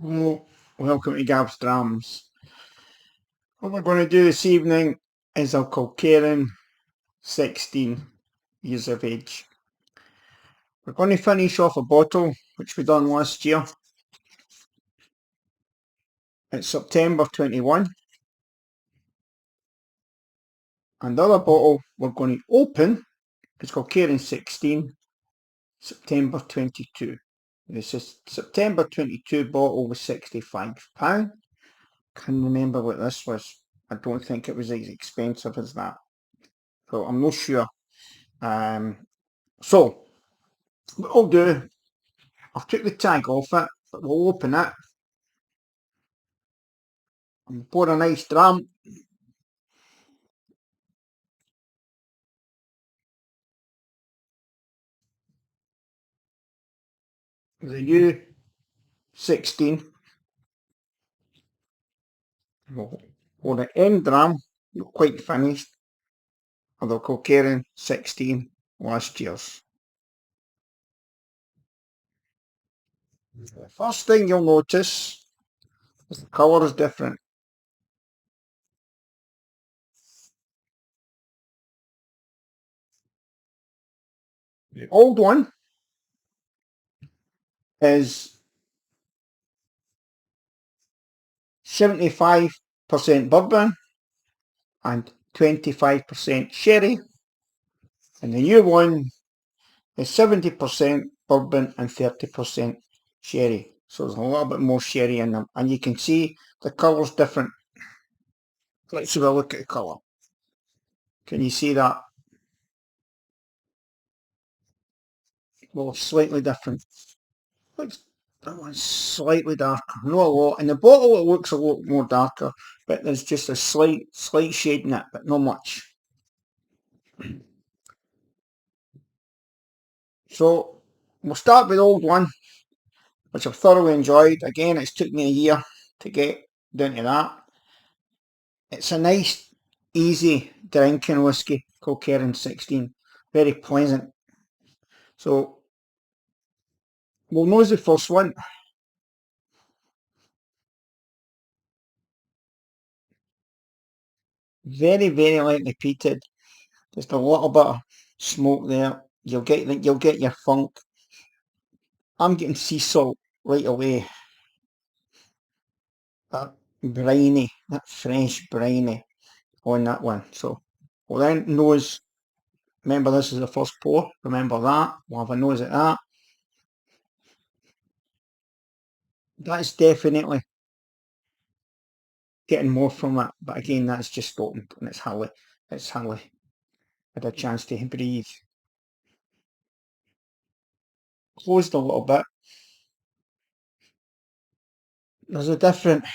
Hello, welcome to Gab's Drams. What we're going to do this evening is a Kilkerran 16 years of age. We're going to finish off a bottle which we done last year. It's September 21, and the other bottle we're going to open is Kilkerran 16 September 22. This is September 22 bottle was £65. Can't remember what this was. I don't think it was as expensive as that. So I'm not sure. So what I'll do, I've took the tag off it, but we'll open it and pour a nice dram. The U16, or the end dram, not quite finished, of the Kilkerran 16 last year's. The first thing you'll notice is the colour is different. The old one is 75% bourbon and 25% sherry, and the new one is 70% bourbon and 30% sherry. So there's a little bit more sherry in them. And you can see the colour's different. Let's have a look at the colour. Can you see that? Well, slightly different. Looks that one's slightly darker. Not a lot. In the bottle it looks a lot more darker, but there's just a slight shade in it, but not much. So we'll start with the old one, which I've thoroughly enjoyed. Again, it's took me a year to get down to that. It's a nice, easy drinking whiskey, Kilkerran 16. Very pleasant. So we'll nose the first one. Very, very lightly peated. Just a little bit of smoke there. You'll get your funk. I'm getting sea salt right away. That briny, that fresh briny on that one. So we'll then nose. Remember, this is the first pour. Remember that. We'll have a nose at that. That's definitely getting more from it, but again, that's just opened and it's hardly had a chance to breathe. Closed a little bit. There's a different.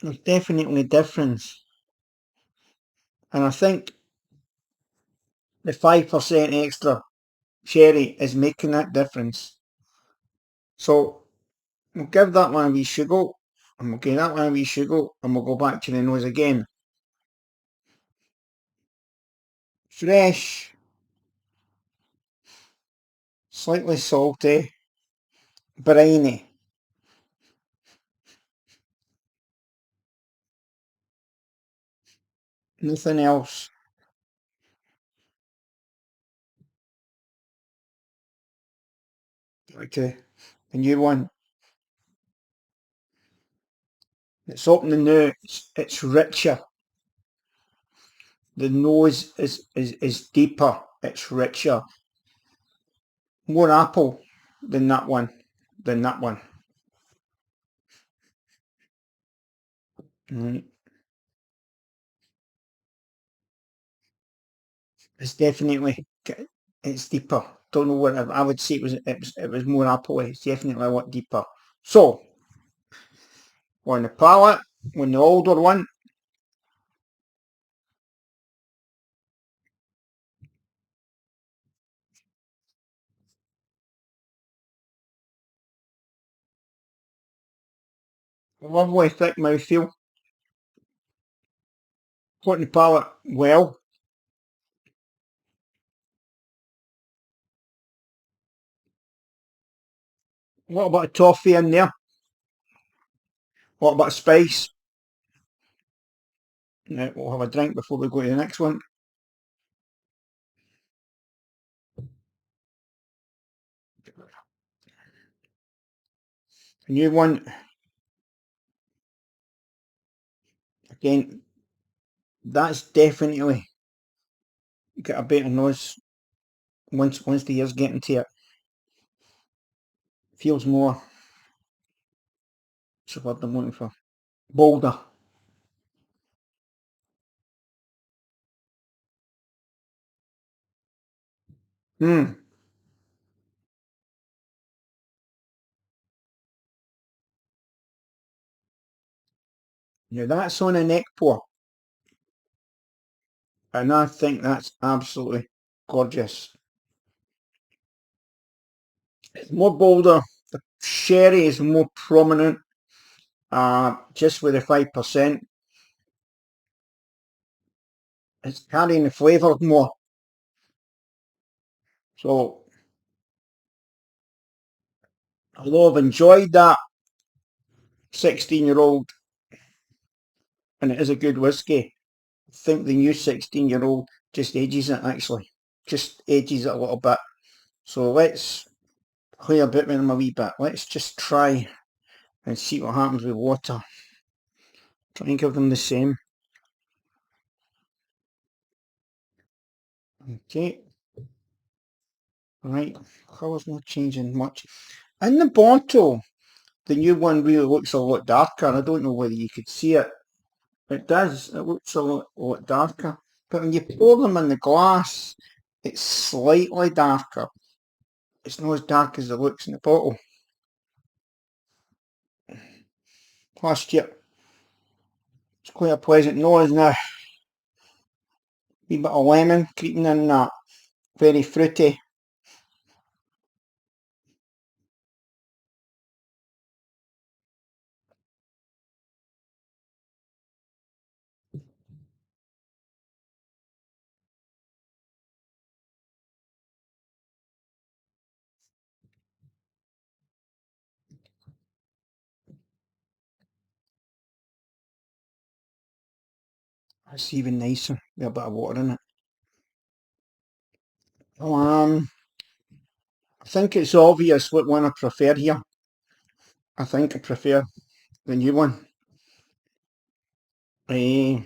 There's definitely a difference, and I think the 5% extra sherry is making that difference. So we'll give that one a wee sugar, and we'll give that one a wee sugar, and we'll go back to the nose again. Fresh, slightly salty, briny. Nothing else. Okay, the new one. It's opening now. It's richer. The nose is deeper. It's richer. More apple than that one. Than that one. Mm. It's definitely it's deeper. Don't know what I would say it was more apple. It's definitely a lot deeper. So on the palate, on the older one, lovely thick mouthfeel. On the palate, well, What about a toffee in there? What about a spice? Now, we'll have a drink before we go to the next one. A new one, again, that's definitely got a better nose once the year's getting to it. Feels more, what's the word I'm looking for? Bolder. Hmm. Now that's on a neck pour, and I think that's absolutely gorgeous. It's more bolder. The sherry is more prominent, just with the 5%. It's carrying the flavour more. So, although I've enjoyed that 16-year-old, and it is a good whisky, I think the new 16-year-old just ages it actually. Just ages it a little bit. So let's play a bit with them a wee bit. Let's just try and see what happens with water. Try and give them the same. Okay. Right. Colour's not changing much. In the bottle, the new one really looks a lot darker. I don't know whether you could see it. It does. It looks a lot darker. But when you pour them in the glass, it's slightly darker. It's not as dark as it looks in the bottle. Last year, it's quite a pleasant nose now. Wee bit of lemon creeping in that. Very fruity. That's even nicer with a bit of water in it. Um, I think it's obvious what one I prefer here. I think I prefer the new one. Eh,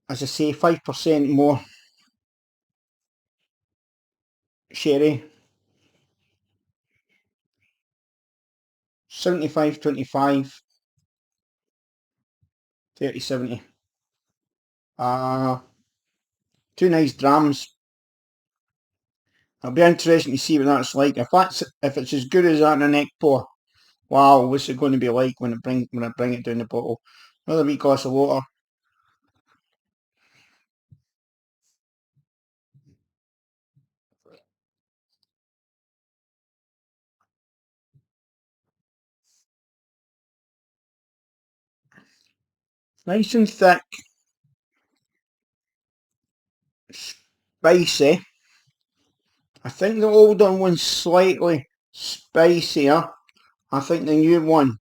as I say, 5% more sherry, 75-25, 30-70. Uh, two nice drams. It'll be interesting to see what that's like. If it's as good as that in a neck pour, wow, what's it going to be like when I bring it down the bottle? Another wee glass of water. Nice and thick, spicy. I think the older one's slightly spicier. I think the new one,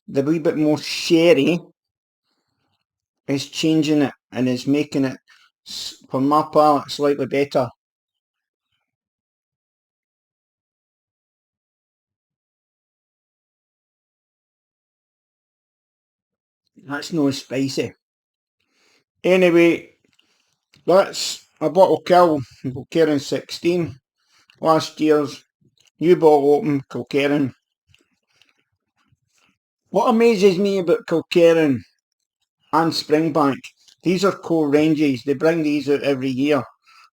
the wee bit more sherry, is changing it and is making it, for my palate, slightly better. That's no spicy. Anyway, that's a bottle kill, Kilkerran 16. Last year's new bottle open, Kilkerran. What amazes me about Kilkerran and Springbank, these are core ranges. They bring these out every year,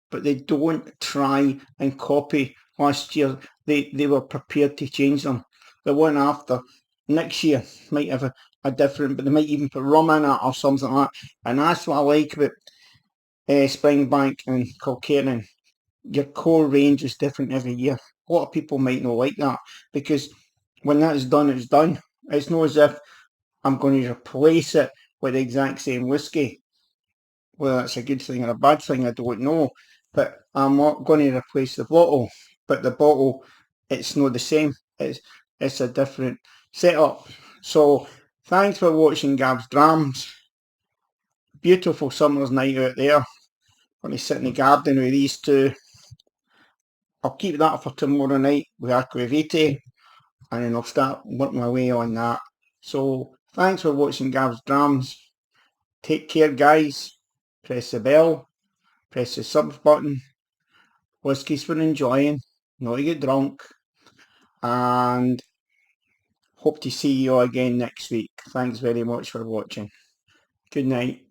but they don't try and copy last year. They were prepared to change them. The one after next year might have a different, but they might even put rum in it or something like that. And that's what I like about Springbank and Kilkerran. Your core range is different every year. A lot of people might not like that because when that's done, it's done. It's not as if I'm going to replace it with the exact same whiskey. Whether that's a good thing or a bad thing, I don't know. But I'm not going to replace the bottle. But the bottle it's not the same. It's a different setup. So thanks for watching Gav's Drams. Beautiful summer's night out there. When you sit in the garden with these two. I'll keep that for tomorrow night with Aquavite, and then I'll start working my way on that. So thanks for watching Gav's Drams. Take care, guys. Press the bell. Press the subs button. Whiskey's for enjoying, not to get drunk. And hope to see you all again next week. Thanks very much for watching. Good night.